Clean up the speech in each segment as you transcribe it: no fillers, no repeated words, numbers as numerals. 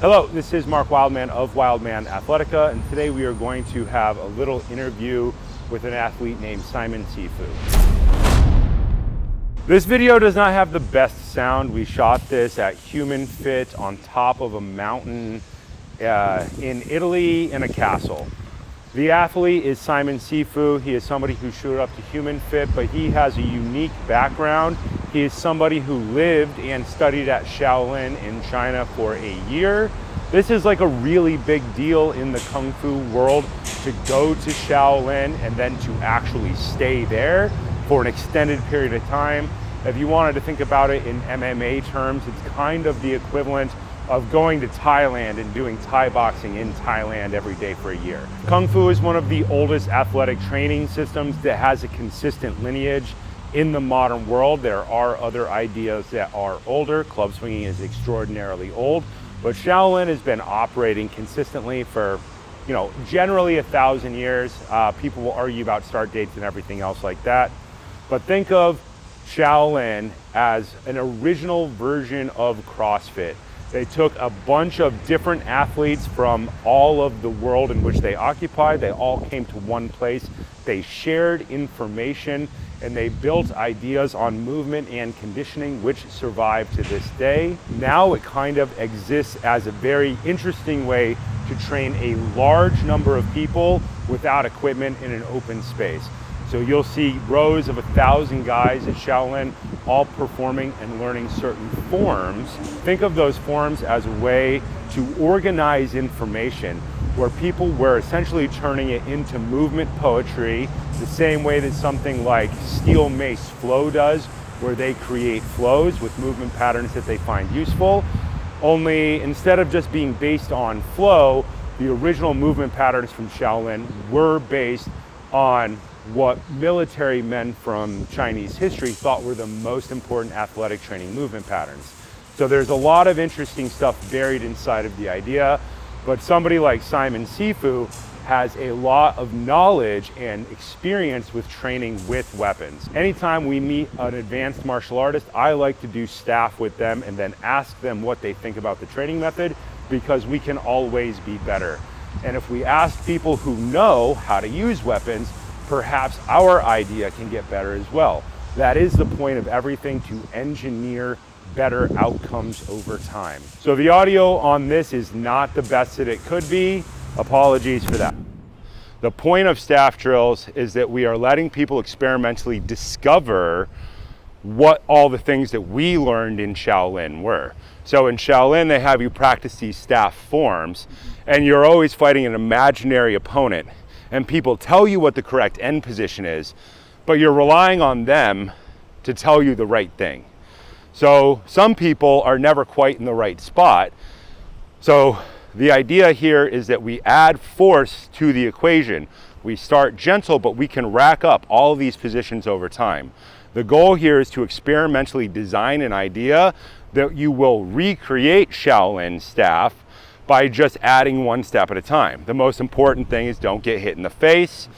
Hello, this is Mark Wildman of Wildman Athletica, and today we are going to have a little interview with an athlete named Sifu. This video does not have the best sound. We shot this at Human Fit on top of a mountain in Italy in a castle. The athlete is Sifu. He is somebody who showed up to Human Fit, but he has a unique background. He is somebody who lived and studied at Shaolin in China for a year. This is like a really big deal in the Kung Fu world to go to Shaolin and then to actually stay there for an extended period of time. If you wanted to think about it in MMA terms, it's kind of the equivalent of going to Thailand and doing Thai boxing in Thailand every day for a year. Kung Fu is one of the oldest athletic training systems that has a consistent lineage in the modern world. There are other ideas that are older. Club swinging is extraordinarily old, but Shaolin has been operating consistently for, generally 1,000 years. People will argue about start dates and everything else like that. But think of Shaolin as an original version of CrossFit. They took a bunch of different athletes from all of the world in which they occupied. They all came to one place. They shared information and they built ideas on movement and conditioning, which survive to this day. Now it kind of exists as a very interesting way to train a large number of people without equipment in an open space. So you'll see rows of 1,000 guys at Shaolin all performing and learning certain forms. Think of those forms as a way to organize information where people were essentially turning it into movement poetry, the same way that something like Steel Mace Flow does, where they create flows with movement patterns that they find useful. Only instead of just being based on flow, the original movement patterns from Shaolin were based on what military men from Chinese history thought were the most important athletic training movement patterns. So there's a lot of interesting stuff buried inside of the idea, but somebody like Sifu has a lot of knowledge and experience with training with weapons. Anytime we meet an advanced martial artist, I like to do staff with them and then ask them what they think about the training method, because we can always be better. And if we ask people who know how to use weapons, perhaps our idea can get better as well. That is the point of everything, to engineer better outcomes over time. So the audio on this is not the best that it could be. Apologies for that. The point of staff drills is that we are letting people experimentally discover what all the things that we learned in Shaolin were. So in Shaolin, they have you practice these staff forms, and you're always fighting an imaginary opponent. And people tell you what the correct end position is, but you're relying on them to tell you the right thing. So some people are never quite in the right spot. So the idea here is that we add force to the equation. We start gentle, but we can rack up all of these positions over time. The goal here is to experimentally design an idea that you will recreate Shaolin staff by just adding one step at a time. The most important thing is don't get hit in the face,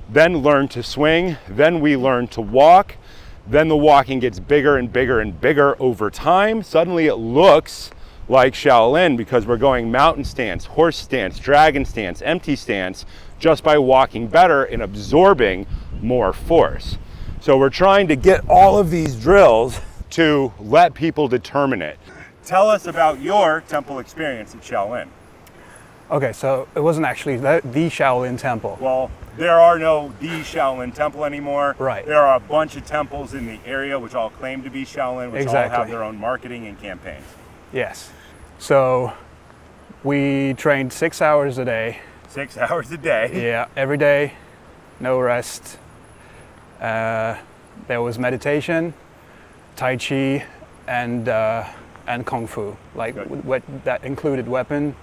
then learn to swing, then we learn to walk, then the walking gets bigger and bigger and bigger over time. Suddenly it looks like Shaolin because we're going mountain stance, horse stance, dragon stance, empty stance, just by walking better and absorbing more force. So we're trying to get all of these drills to let people determine it. Tell us about your temple experience at Shaolin. Okay, so it wasn't actually the Shaolin temple. Well, there are no the Shaolin temple anymore. Right. There are a bunch of temples in the area which all claim to be Shaolin, which Exactly. all have their own marketing and campaigns. Yes. So we trained 6 hours a day. 6 hours a day? Yeah, every day, no rest. There was meditation, Tai Chi, and Kung Fu. That included weapon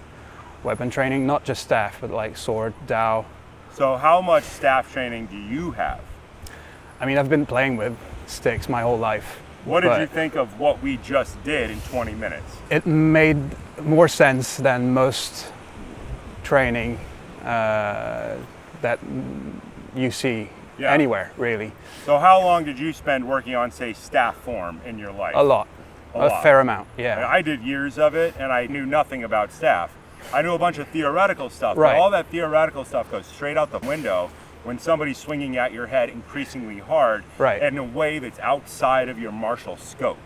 training, not just staff, but like sword, Dao. So how much staff training do you have? I mean, I've been playing with sticks my whole life. What did you think of what we just did in 20 minutes? It made more sense than most training that you see anywhere, really. So how long did you spend working on, say, staff form in your life? A lot. lot. fair amount, yeah. I did years of it, and I knew nothing about staff. I knew a bunch of theoretical stuff, Right. but all that theoretical stuff goes straight out the window when somebody's swinging at your head increasingly hard, Right. in a way that's outside of your martial scope.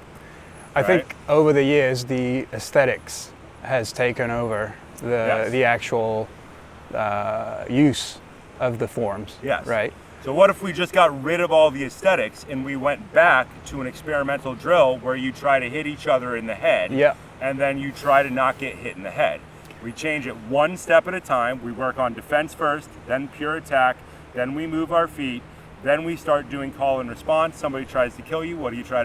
I think over the years, the aesthetics has taken over the actual use of the forms. Yes. Right. So what if we just got rid of all the aesthetics and we went back to an experimental drill where you try to hit each other in the head, Yeah. and then you try to not get hit in the head? We change it one step at a time. We work on defense first, then pure attack, then we move our feet, then we start doing call and response. Somebody tries to kill you, what do? You try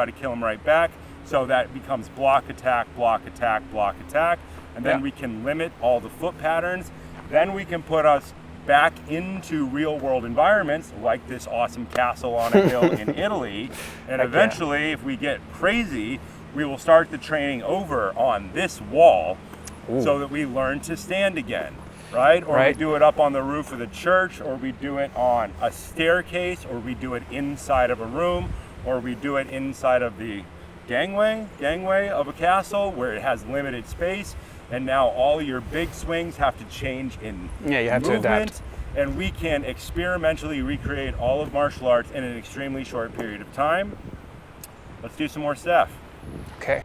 to kill them right back. So that becomes block, attack, block, attack, block, attack. And then we can limit all the foot patterns. Then we can put us back into real world environments like this awesome castle on a hill in Italy. And eventually, if we get crazy, we will start the training over on this wall so that we learn to stand again, right? Or we do it up on the roof of the church, or we do it on a staircase, or we do it inside of a room, or we do it inside of the gangway of a castle where it has limited space. And now all your big swings have to change in you have movement, to adapt. and we can experimentally recreate all of martial arts in an extremely short period of time. Let's do some more stuff. Okay.